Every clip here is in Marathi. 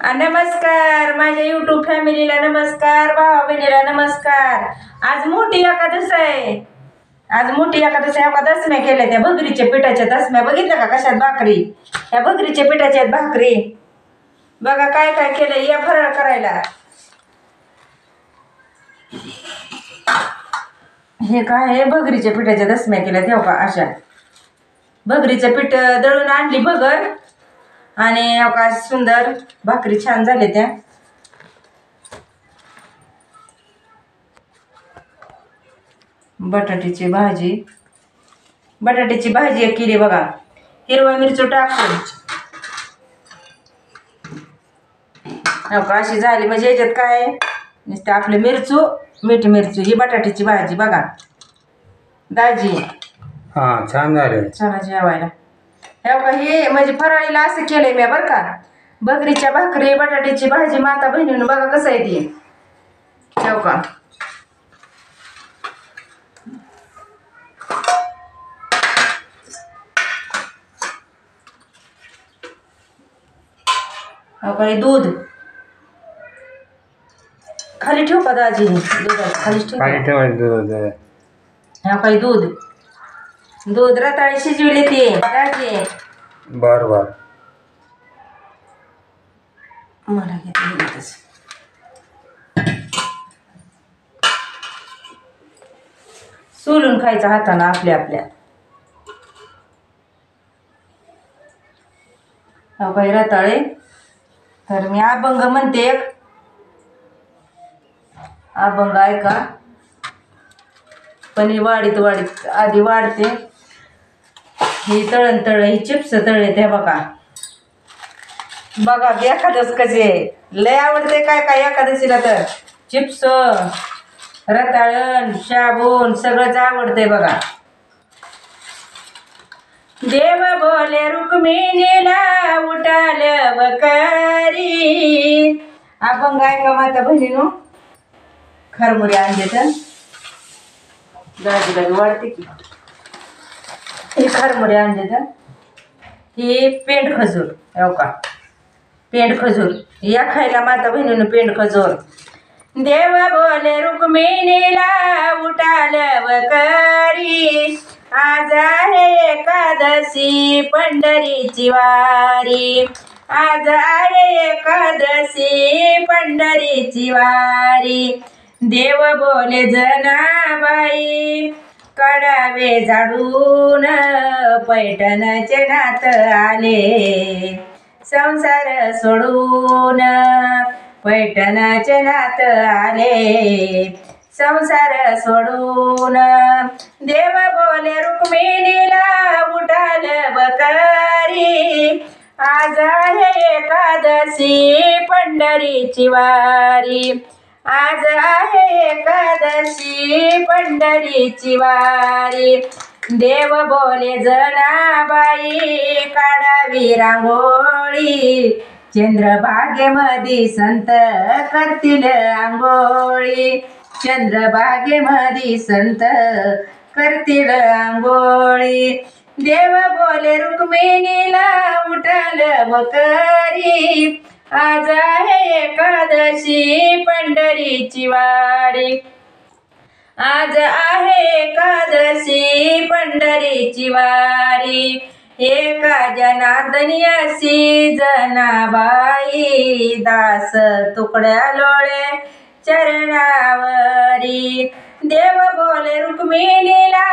नमस्कार माझ्या यूट्यूब फॅमिलीला, नमस्कार भावा बहिणीला नमस्कार. आज मोठी एकादश आहे. आज मोठी एकादश आहे. दसम्या केल्या त्या भगरीच्या पिठाच्या दसम्या. बघितल्या का कशात भाकरी? ह्या भगरीच्या पिठाच्या भाकरी. बघा काय काय केलंय या फराळ करायला. हे काय आहे? भगरीच्या पिठाच्या दसम्या केल्या तेव्हा का अशा. भगरीचं पीठ दळून आणली भगर आणि का सुंदर भाकरी छान झाले त्या. बटाट्याची भाजी एक केली बघा, हिरवा मिरची टाकून. अशी झाली म्हणजे याच्यात काय नुसतं आपले मीठ मिरची. ही बटाट्याची भाजी बघा दाजी. छान झाले. चला जेवायला. हे म्हणजे फराळीला असं केलंय मी बरं का. भगरीच्या भाकरी, बटाट्याची भाजी. माता बहिणीनं बघा कसं आहे ती. ठेव का दूध खाली ठेव का दाजी? दूध खालीच ठेव. काही दूध रताळी शिजविले ते दाजी. बर मला घेतच सोलून खायचं हातानं आपल्या. काही रताळे. तर मी अभंग म्हणते एक. अभंग ऐका. पण ही वाढीत आधी वाढते. ही तळण ही चिप्स तळले ते बघा. एखादच कसे लय आवडते काय एकादशीला तर. चिप्स, रताळण, शाबून सगळंच आवडते बघा. देव बोले रुक्मिणीला उठाल वकारी. अभंग ऐका माता बहिणीनो. खरमुरे आणले तर दाजीला वाढते की. हे खरमुरे आणले तर ही पेंड खजूर. हो का पेंड खजूर या खायला माता बहिणीनं. पेंड खजूर. देव बोले रुक्मिणीला उठाल वकारी. आज आहे एकादशी पंढरीची वारी. आज आहे एकादशी पंढरीची वारी. देव बोले जनाबाई काढावे झाडून. पैठणचे नाथ आले संसार सोडून. पैठणचे नाथ आले संसार सोडून. देव बोले रुक्मिणीला उठाल वकारी. आज आहे एकादशी पंढरीची वारी. आज आहे एकादशी पंढरीची वारी. देव बोले जनाबाई काढावी रांगोळी. चंद्रभागेमध्ये संत करतील आंघोळी. चंद्रभागेमध्ये संत करतील आंघोळी. देव बोले रुक्मिणीला उठाल वकारी. आज आहे एकादशी पंढरीची वारी. आज आहे एकादशी पंढरीची वारी. एका जनार्दनी अशी जनाबाई. दास तुकड्या लोळे चरणावरी. देव बोले रुक्मिणीला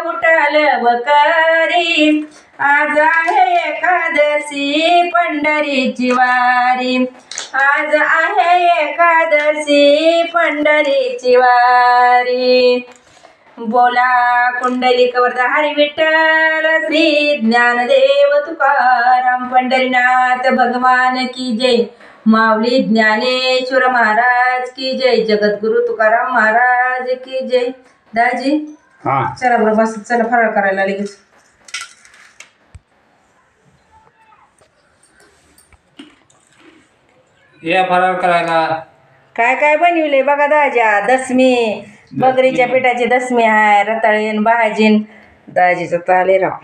उठाल वकारी. आज आहे एकादशी पंढरीची वारी. आज आहे एकादशी पंढरीची वारी. बोला कुंडलिक वरदा हरी विठ्ठल श्री ज्ञानदेव तुकाराम पंढरीनाथ भगवान की जय. माऊली ज्ञानेश्वर महाराज की जय. जगद्गुरु तुकाराम महाराज की जय. दाजी चला बरं बस. चला फराळ करायला लगेच. या फराळ करायला. काय काय बनविले बघा दाजा. दसमी भगरीच्या पिठाची दसमी आहे. रताळीन भाजीन दाजीचं ताले राव.